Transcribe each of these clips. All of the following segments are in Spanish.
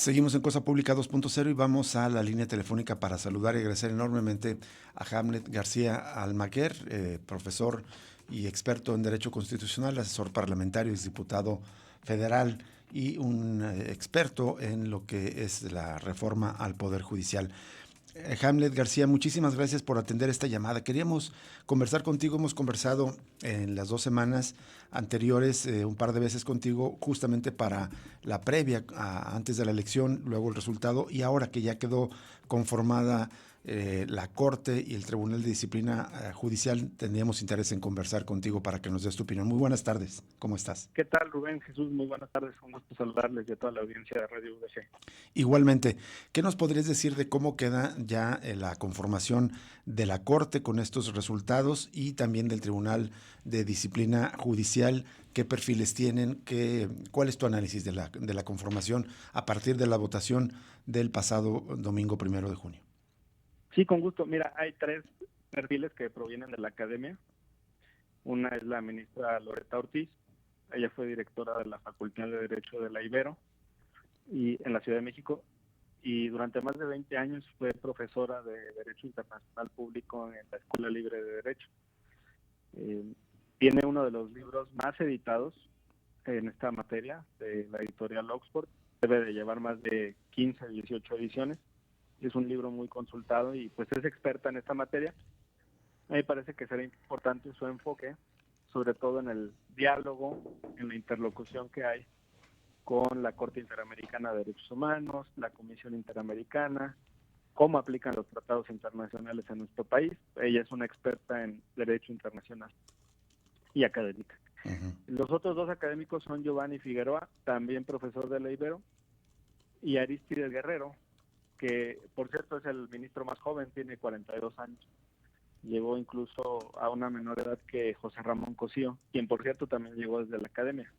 Seguimos en Cosa Pública 2.0 y vamos a la línea telefónica para saludar y agradecer enormemente a Hamlet García Almaguer, profesor y experto en Derecho Constitucional, asesor parlamentario, es diputado federal y un experto en lo que es la reforma al Poder Judicial. Hamlet García, muchísimas gracias por atender esta llamada. Queríamos conversar contigo, hemos conversado en las 2 semanas anteriores un par de veces contigo justamente para la previa antes de la elección, luego el resultado y ahora que ya quedó conformada la Corte y el Tribunal de Disciplina Judicial, tendríamos interés en conversar contigo para que nos des tu opinión. Muy buenas tardes, ¿cómo estás? ¿Qué tal, Rubén? Jesús, muy buenas tardes. Un gusto saludarles y a toda la audiencia de Radio UDG. Igualmente, ¿qué nos podrías decir de cómo queda ya la conformación de la Corte con estos resultados y también del Tribunal de Disciplina Judicial? ¿Qué perfiles tienen? ¿Cuál es tu análisis de la conformación a partir de la votación del pasado domingo 1 de junio? Sí, con gusto. Mira, hay tres perfiles que provienen de la academia. Una es la ministra Loreta Ortiz. Ella fue directora de la Facultad de Derecho de la Ibero y en la Ciudad de México, y durante más de 20 años fue profesora de Derecho Internacional Público en la Escuela Libre de Derecho. Tiene uno de los libros más editados en esta materia de la editorial Oxford. Debe de llevar más de 15, 18 ediciones. Es un libro muy consultado y pues es experta en esta materia. A mí me parece que será importante su enfoque, sobre todo en el diálogo, en la interlocución que hay con la Corte Interamericana de Derechos Humanos, la Comisión Interamericana, cómo aplican los tratados internacionales en nuestro país. Ella es una experta en derecho internacional y académica. Uh-huh. Los otros dos académicos son Giovanni Figueroa, también profesor de la Ibero, y Arístides Guerrero, que por cierto es el ministro más joven, tiene 42 años. Llegó incluso a una menor edad que José Ramón Cosío, quien por cierto también llegó desde la academia.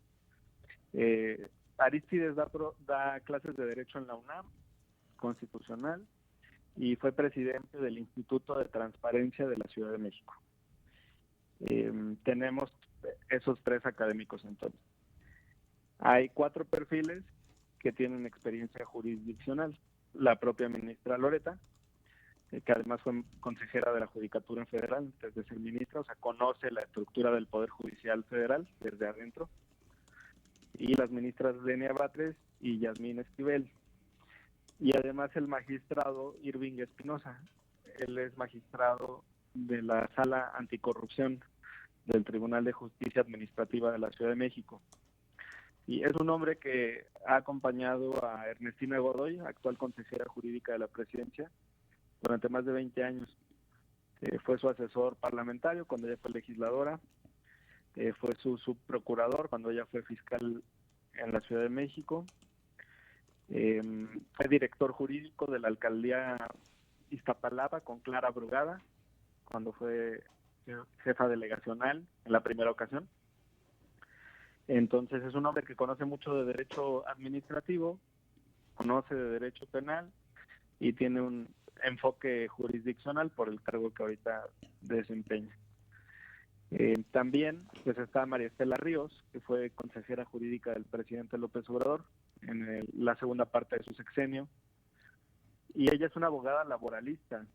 Arístides da clases de Derecho en la UNAM, constitucional, y fue presidente del Instituto de Transparencia de la Ciudad de México. Tenemos esos tres académicos entonces. Hay 4 perfiles que tienen experiencia jurisdiccional. La propia ministra Loreta, que además fue consejera de la Judicatura Federal antes de ser ministra, o sea, conoce la estructura del Poder Judicial Federal desde adentro. Y las ministras Lenia Batres y Yasmín Esquivel. Y además el magistrado Irving Espinosa. Él es magistrado de la Sala Anticorrupción del Tribunal de Justicia Administrativa de la Ciudad de México. Y es un hombre que ha acompañado a Ernestina Godoy, actual consejera jurídica de la presidencia, durante más de 20 años. Fue su asesor parlamentario cuando ella fue legisladora, fue su subprocurador cuando ella fue fiscal en la Ciudad de México, fue director jurídico de la alcaldía Iztapalapa con Clara Brugada, cuando fue jefa delegacional en la primera ocasión. Entonces es un hombre que conoce mucho de derecho administrativo, conoce de derecho penal y tiene un enfoque jurisdiccional por el cargo que ahorita desempeña. También pues está María Estela Ríos, que fue consejera jurídica del presidente López Obrador en la segunda parte de su sexenio, y ella es una abogada laboralista,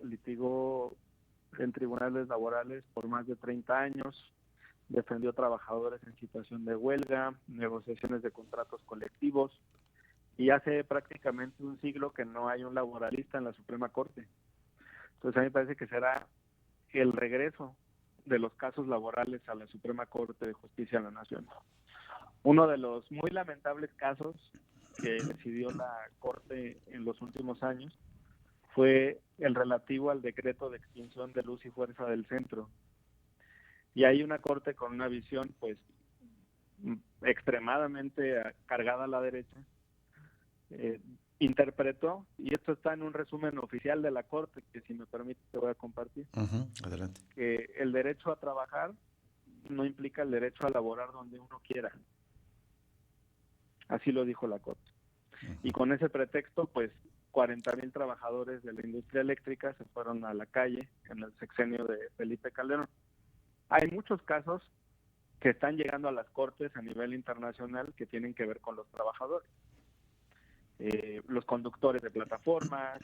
litigó en tribunales laborales por más de 30 años, defendió trabajadores en situación de huelga, negociaciones de contratos colectivos, y hace prácticamente un siglo que no hay un laboralista en la Suprema Corte. Entonces a mí me parece que será el regreso de los casos laborales a la Suprema Corte de Justicia de la Nación. Uno de los muy lamentables casos que decidió la Corte en los últimos años fue el relativo al decreto de extinción de luz y fuerza del centro. Y hay una Corte con una visión pues extremadamente cargada a la derecha, interpretó, y esto está en un resumen oficial de la Corte, que si me permite te voy a compartir, Adelante. que el derecho a trabajar no implica el derecho a laborar donde uno quiera. Así lo dijo la Corte. Y con ese pretexto, pues 40,000 trabajadores de la industria eléctrica se fueron a la calle en el sexenio de Felipe Calderón. Hay muchos casos que están llegando a las Cortes a nivel internacional que tienen que ver con los trabajadores. los conductores de plataformas,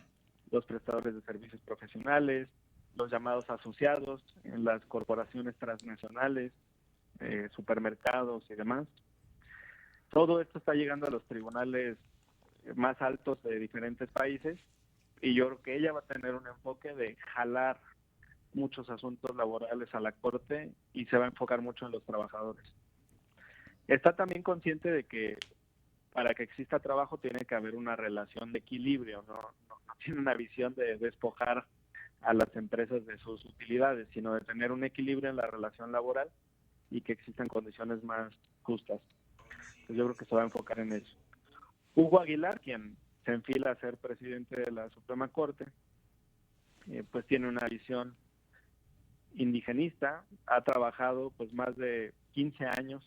los prestadores de servicios profesionales, los llamados asociados en las corporaciones transnacionales, supermercados y demás. Todo esto está llegando a los tribunales más altos de diferentes países y yo creo que ella va a tener un enfoque de jalar muchos asuntos laborales a la Corte y se va a enfocar mucho en los trabajadores. Está también consciente de que para que exista trabajo tiene que haber una relación de equilibrio, no tiene una visión de despojar a las empresas de sus utilidades, sino de tener un equilibrio en la relación laboral y que existan condiciones más justas. Entonces yo creo que se va a enfocar en eso. Hugo Aguilar, quien se enfila a ser presidente de la Suprema Corte, pues tiene una visión indigenista, ha trabajado pues más de 15 años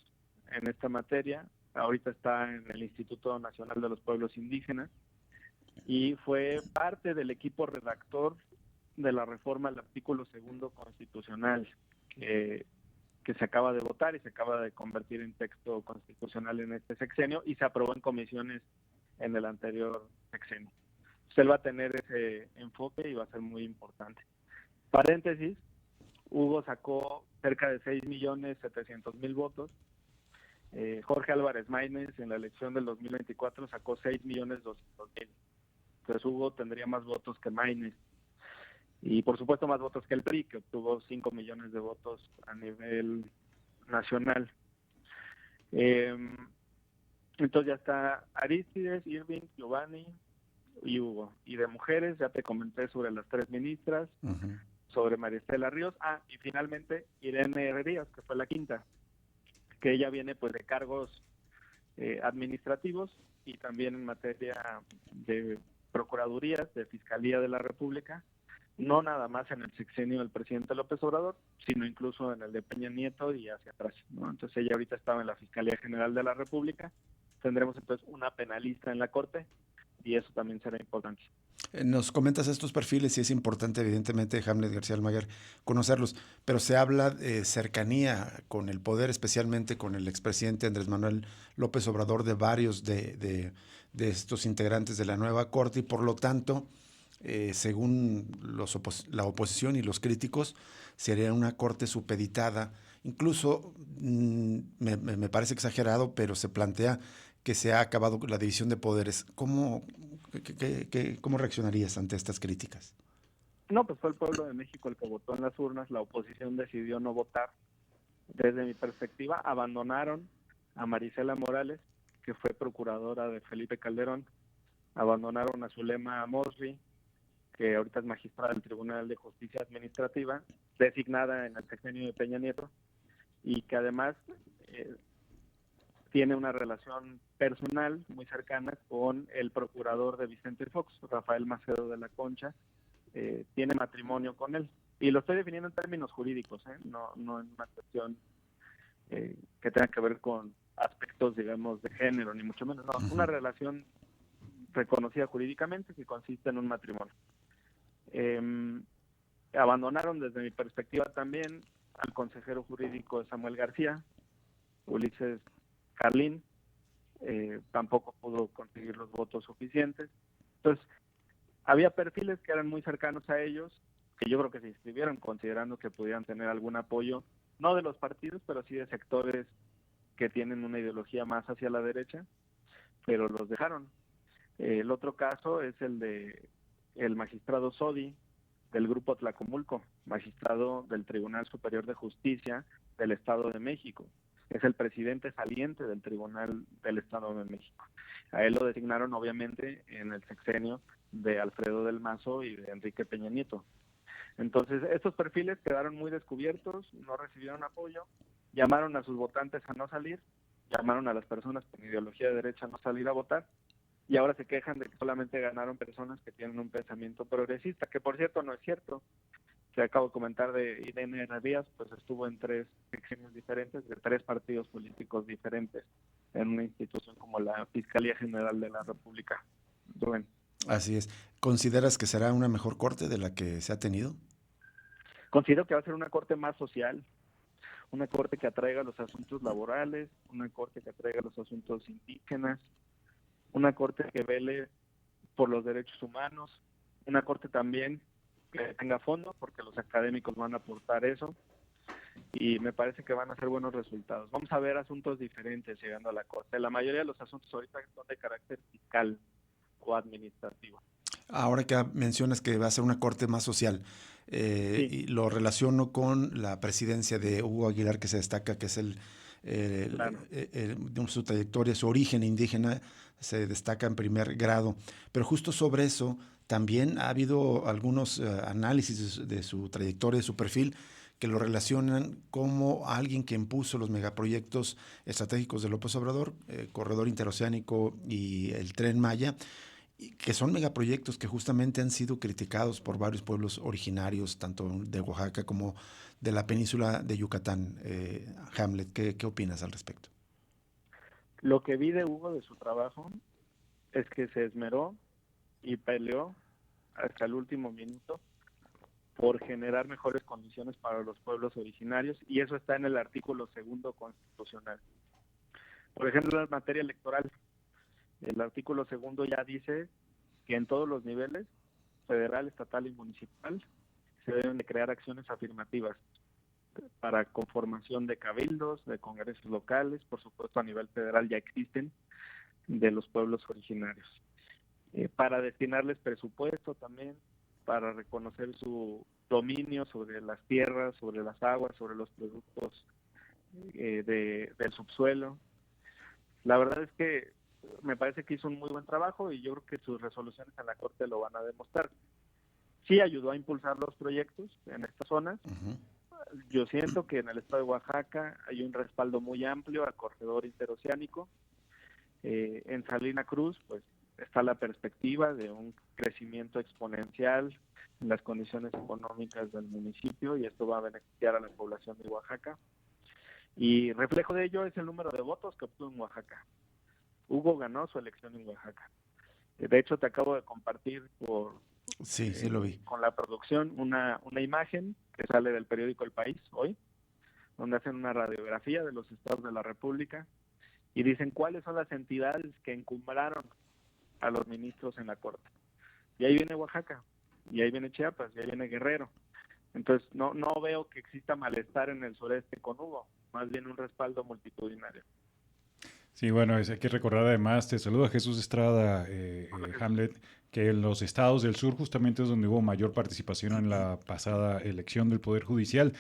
en esta materia, ahorita está en el Instituto Nacional de los Pueblos Indígenas y fue parte del equipo redactor de la reforma al artículo 2 constitucional que se acaba de votar y se acaba de convertir en texto constitucional en este sexenio y se aprobó en comisiones en el anterior sexenio. Él va a tener ese enfoque y va a ser muy importante. Paréntesis, Hugo sacó cerca de 6.700.000 votos. Jorge Álvarez Maínez en la elección del 2024 sacó 6.200.000. Entonces Hugo tendría más votos que Maínez. Y por supuesto más votos que el PRI, que obtuvo 5 millones de votos a nivel nacional. Entonces ya está Arístides, Irving, Giovanni y Hugo. Y de mujeres ya te comenté sobre las 3 ministras, sobre María Estela Ríos, y finalmente Irene Herrerías, que fue la quinta, que ella viene pues de cargos administrativos y también en materia de procuradurías, de Fiscalía de la República, no nada más en el sexenio del presidente López Obrador, sino incluso en el de Peña Nieto y hacia atrás, ¿no? Entonces ella ahorita estaba en la Fiscalía General de la República, tendremos entonces una penalista en la Corte y eso también será importante. Nos comentas estos perfiles y es importante, evidentemente, Hamlet García Almaguer, conocerlos, pero se habla de cercanía con el poder, especialmente con el expresidente Andrés Manuel López Obrador, de varios de estos integrantes de la nueva Corte, y por lo tanto, según la oposición y los críticos, sería una Corte supeditada. Incluso, me parece exagerado, pero se plantea que se ha acabado la división de poderes. ¿Cómo reaccionarías ante estas críticas? No, pues fue el pueblo de México el que votó en las urnas, la oposición decidió no votar. Desde mi perspectiva, abandonaron a Marisela Morales, que fue procuradora de Felipe Calderón, abandonaron a Zulema Mosri, que ahorita es magistrada del Tribunal de Justicia Administrativa, designada en el sexenio de Peña Nieto, y que además tiene una relación personal muy cercana con el procurador de Vicente Fox, Rafael Macedo de la Concha, tiene matrimonio con él. Y lo estoy definiendo en términos jurídicos, no en una cuestión que tenga que ver con aspectos, digamos, de género, ni mucho menos. No, una relación reconocida jurídicamente que consiste en un matrimonio. Abandonaron desde mi perspectiva también al consejero jurídico Samuel García, Ulises Carlín, tampoco pudo conseguir los votos suficientes. Entonces, había perfiles que eran muy cercanos a ellos, que yo creo que se inscribieron considerando que pudieran tener algún apoyo, no de los partidos, pero sí de sectores que tienen una ideología más hacia la derecha, pero los dejaron. El otro caso es el de el magistrado Sodi, del Grupo Tlacomulco, magistrado del Tribunal Superior de Justicia del Estado de México. Es el presidente saliente del Tribunal del Estado de México. A él lo designaron obviamente en el sexenio de Alfredo del Mazo y de Enrique Peña Nieto. Entonces, estos perfiles quedaron muy descubiertos, no recibieron apoyo, llamaron a sus votantes a no salir, llamaron a las personas con ideología de derecha a no salir a votar, y ahora se quejan de que solamente ganaron personas que tienen un pensamiento progresista, que por cierto no es cierto. Que acabo de comentar de Irene Herrerías, pues estuvo en 3 secciones diferentes, de 3 partidos políticos diferentes, en una institución como la Fiscalía General de la República. Rubén. Así es. ¿Consideras que será una mejor corte de la que se ha tenido? Considero que va a ser una corte más social, una corte que atraiga los asuntos laborales, una corte que atraiga los asuntos indígenas, una corte que vele por los derechos humanos, una corte también que tenga fondo, porque los académicos van a aportar eso, y me parece que van a ser buenos resultados. Vamos a ver asuntos diferentes llegando a la corte. La mayoría de los asuntos ahorita son de carácter fiscal o administrativo. Ahora que mencionas que va a ser una corte más social, Sí, y lo relaciono con la presidencia de Hugo Aguilar, que se destaca que es claro. su trayectoria, su origen indígena, se destaca en primer grado. Pero justo sobre eso también ha habido algunos análisis de su trayectoria, de su perfil, que lo relacionan como alguien que impuso los megaproyectos estratégicos de López Obrador, Corredor Interoceánico y el Tren Maya, que son megaproyectos que justamente han sido criticados por varios pueblos originarios, tanto de Oaxaca como de la península de Yucatán. Hamlet, ¿qué opinas al respecto? Lo que vi de Hugo, de su trabajo, es que se esmeró y peleó hasta el último minuto por generar mejores condiciones para los pueblos originarios, y eso está en el artículo 2 constitucional. Por ejemplo, en materia electoral, el artículo 2 ya dice que en todos los niveles, federal, estatal y municipal, se deben de crear acciones afirmativas para conformación de cabildos, de congresos locales, por supuesto a nivel federal ya existen, de los pueblos originarios, para destinarles presupuesto también, para reconocer su dominio sobre las tierras, sobre las aguas, sobre los productos del subsuelo. La verdad es que me parece que hizo un muy buen trabajo y yo creo que sus resoluciones en la Corte lo van a demostrar. Sí ayudó a impulsar los proyectos en esta zona. Uh-huh. Yo siento que en el estado de Oaxaca hay un respaldo muy amplio al corredor interoceánico. En Salina Cruz, pues está la perspectiva de un crecimiento exponencial en las condiciones económicas del municipio, y esto va a beneficiar a la población de Oaxaca. Y reflejo de ello es el número de votos que obtuvo en Oaxaca. Hugo ganó su elección en Oaxaca. De hecho, te acabo de compartir Sí, sí lo vi. con la producción una imagen que sale del periódico El País hoy, donde hacen una radiografía de los estados de la República y dicen cuáles son las entidades que encumbraron a los ministros en la Corte. Y ahí viene Oaxaca, y ahí viene Chiapas, y ahí viene Guerrero. Entonces, no veo que exista malestar en el sureste con Hugo, más bien un respaldo multitudinario. Sí, bueno, hay que recordar además, te saluda Jesús Estrada, Hola, Jesús. Hamlet, que en los estados del sur justamente es donde hubo mayor participación en la pasada elección del Poder Judicial.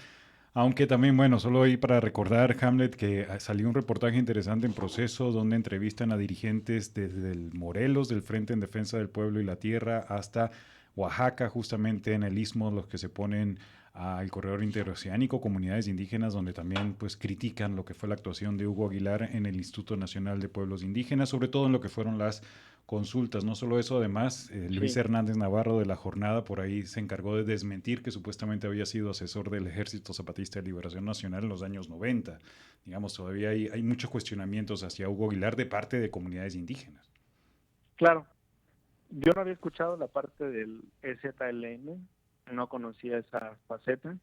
Aunque también, bueno, solo ahí para recordar, Hamlet, que salió un reportaje interesante en Proceso donde entrevistan a dirigentes desde el Morelos, del Frente en Defensa del Pueblo y la Tierra, hasta Oaxaca, justamente en el Istmo, los que se ponen al corredor interoceánico, comunidades indígenas, donde también pues critican lo que fue la actuación de Hugo Aguilar en el Instituto Nacional de Pueblos Indígenas, sobre todo en lo que fueron las consultas. No solo eso, además, Luis Sí, Hernández Navarro de La Jornada por ahí se encargó de desmentir que supuestamente había sido asesor del Ejército Zapatista de Liberación Nacional en los años 90. Digamos, todavía hay muchos cuestionamientos hacia Hugo Aguilar de parte de comunidades indígenas. claro. Yo no había escuchado la parte del EZLN, no conocía esa faceta.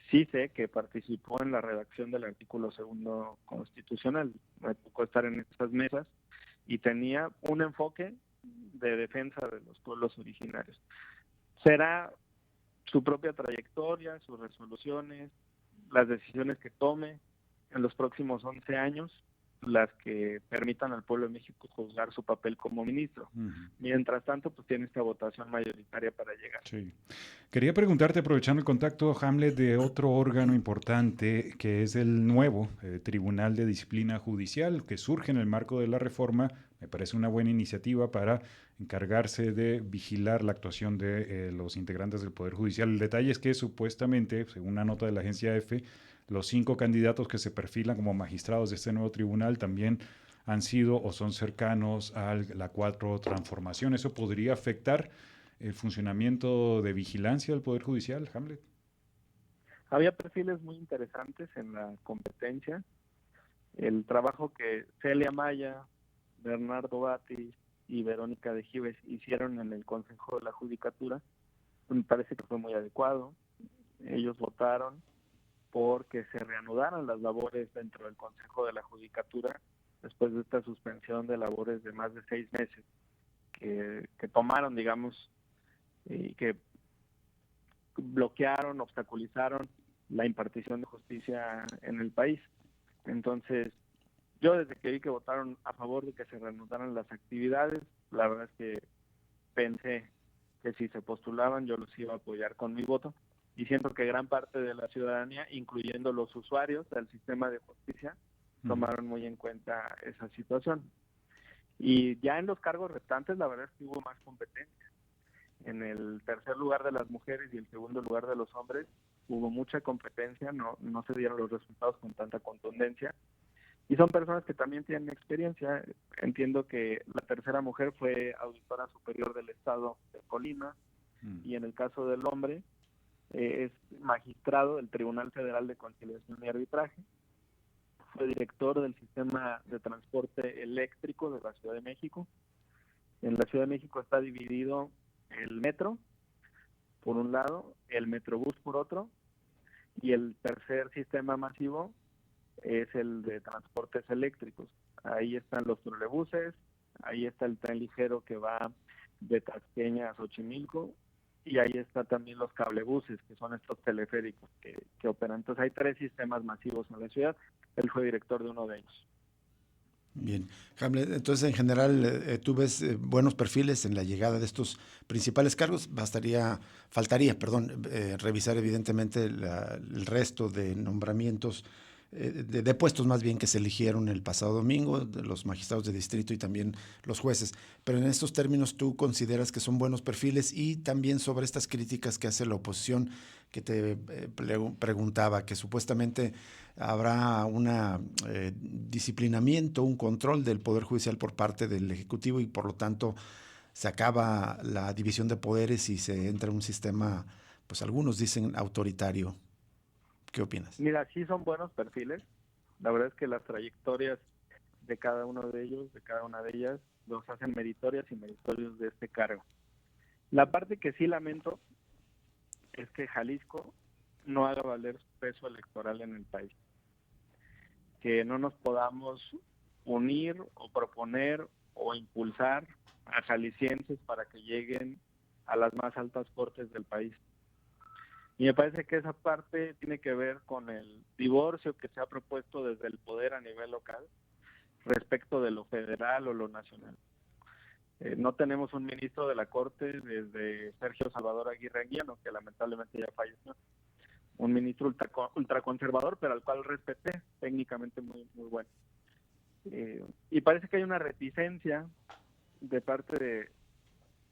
Sí sé que participó en la redacción del artículo 2 constitucional, me tocó estar en estas mesas y tenía un enfoque de defensa de los pueblos originarios. Será su propia trayectoria, sus resoluciones, las decisiones que tome en los próximos 11 años, las que permitan al pueblo de México juzgar su papel como ministro. Uh -huh. Mientras tanto, pues tiene esta votación mayoritaria para llegar. Sí. Quería preguntarte, aprovechando el contacto, Hamlet, de otro órgano importante que es el nuevo Tribunal de Disciplina Judicial, que surge en el marco de la reforma. Me parece una buena iniciativa para encargarse de vigilar la actuación de los integrantes del Poder Judicial. El detalle es que supuestamente, según una nota de la agencia EFE, los 5 candidatos que se perfilan como magistrados de este nuevo tribunal también han sido o son cercanos a la 4 transformación. ¿Eso podría afectar el funcionamiento de vigilancia del Poder Judicial, Hamlet? Había perfiles muy interesantes en la competencia. El trabajo que Celia Maya, Bernardo Batis y Verónica de Gives hicieron en el Consejo de la Judicatura, me parece que fue muy adecuado. Ellos votaron porque se reanudaran las labores dentro del Consejo de la Judicatura después de esta suspensión de labores de más de 6 meses que tomaron, digamos, y que bloquearon, obstaculizaron la impartición de justicia en el país. Entonces, yo desde que vi que votaron a favor de que se reanudaran las actividades, la verdad es que pensé que si se postulaban yo los iba a apoyar con mi voto, y siento que gran parte de la ciudadanía, incluyendo los usuarios del sistema de justicia, tomaron muy en cuenta esa situación. Y ya en los cargos restantes, la verdad es que hubo más competencia. En el tercer lugar de las mujeres y el segundo lugar de los hombres hubo mucha competencia, no se dieron los resultados con tanta contundencia. Y son personas que también tienen experiencia. Entiendo que la tercera mujer fue auditora superior del Estado de Colima, y en el caso del hombre es magistrado del Tribunal Federal de Conciliación y Arbitraje. Fue director del sistema de transporte eléctrico de la Ciudad de México. En la Ciudad de México está dividido el metro, por un lado, el Metrobús por otro, y el tercer sistema masivo es el de transportes eléctricos. Ahí están los trolebuses, ahí está el tren ligero que va de Tasqueña a Xochimilco, y ahí está también los cablebuses, que son estos teleféricos que operan. Entonces hay 3 sistemas masivos en la ciudad. Él fue director de uno de ellos. Bien, Hamlet, entonces en general tú ves buenos perfiles en la llegada de estos principales cargos. Faltaría, perdón, revisar evidentemente el resto de nombramientos, de puestos más bien que se eligieron el pasado domingo, de los magistrados de distrito y también los jueces. Pero en estos términos tú consideras que son buenos perfiles, y también sobre estas críticas que hace la oposición, que te preguntaba, que supuestamente habrá un disciplinamiento, un control del Poder Judicial por parte del Ejecutivo, y por lo tanto se acaba la división de poderes y se entra en un sistema, pues algunos dicen autoritario. ¿Qué opinas? Mira, sí son buenos perfiles. La verdad es que las trayectorias de cada uno de ellos, de cada una de ellas, los hacen meritorias y meritorios de este cargo. La parte que sí lamento es que Jalisco no haga valer su peso electoral en el país. Que no nos podamos unir o proponer o impulsar a jaliscienses para que lleguen a las más altas cortes del país. Y me parece que esa parte tiene que ver con el divorcio que se ha propuesto desde el poder a nivel local respecto de lo federal o lo nacional. No tenemos un ministro de la Corte desde Sergio Salvador Aguirre Anguiano, que lamentablemente ya falleció. Un ministro ultraconservador, pero al cual respeté, técnicamente muy bueno. Y parece que hay una reticencia de parte de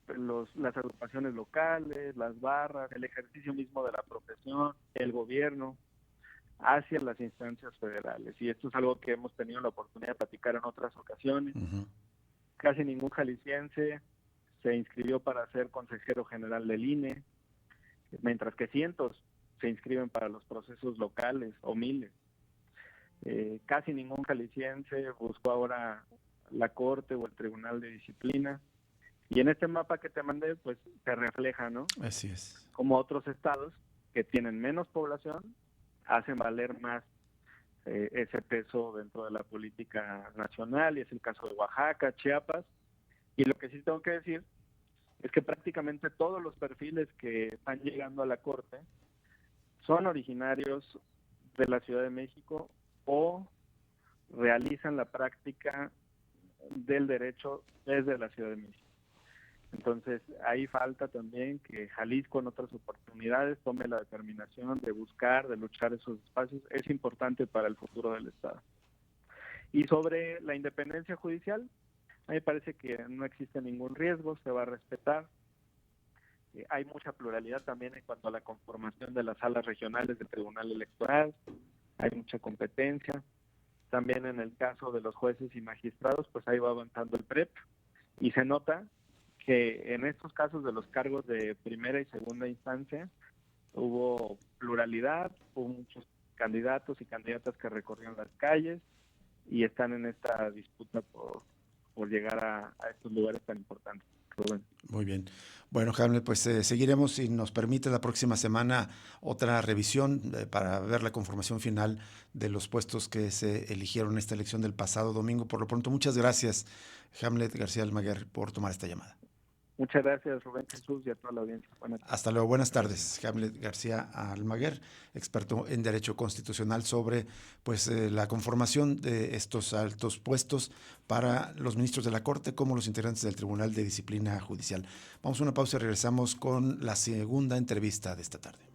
las agrupaciones locales, las barras, el ejercicio mismo de la profesión, el gobierno, hacia las instancias federales. Y esto es algo que hemos tenido la oportunidad de platicar en otras ocasiones. Uh-huh. Casi ningún jalisciense se inscribió para ser consejero general del INE, mientras que cientos se inscriben para los procesos locales, o miles. Casi ningún jalisciense buscó ahora la Corte o el Tribunal de Disciplina. Y en este mapa que te mandé, pues se refleja, ¿no? Así es. Como otros estados que tienen menos población hacen valer más ese peso dentro de la política nacional, y es el caso de Oaxaca, Chiapas. Y lo que sí tengo que decir es que prácticamente todos los perfiles que están llegando a la Corte son originarios de la Ciudad de México o realizan la práctica del derecho desde la Ciudad de México. Entonces, ahí falta también que Jalisco en otras oportunidades tome la determinación de buscar, de luchar esos espacios. Es importante para el futuro del Estado. Y sobre la independencia judicial, a mí me parece que no existe ningún riesgo, se va a respetar. Hay mucha pluralidad también en cuanto a la conformación de las salas regionales del Tribunal Electoral, hay mucha competencia. También en el caso de los jueces y magistrados, pues ahí va avanzando el PREP, y se nota que en estos casos de los cargos de primera y segunda instancia hubo pluralidad, hubo muchos candidatos y candidatas que recorrieron las calles y están en esta disputa por llegar a estos lugares tan importantes. Rubén. Muy bien. Bueno, Hamlet, pues seguiremos, si nos permite, la próxima semana otra revisión para ver la conformación final de los puestos que se eligieron en esta elección del pasado domingo. Por lo pronto, muchas gracias, Hamlet García Almaguer, por tomar esta llamada. Muchas gracias, Rubén Jesús, y a toda la audiencia. Hasta luego, buenas tardes. Hamlet García Almaguer, experto en Derecho Constitucional, sobre pues la conformación de estos altos puestos para los ministros de la Corte como los integrantes del Tribunal de Disciplina Judicial. Vamos a una pausa y regresamos con la segunda entrevista de esta tarde.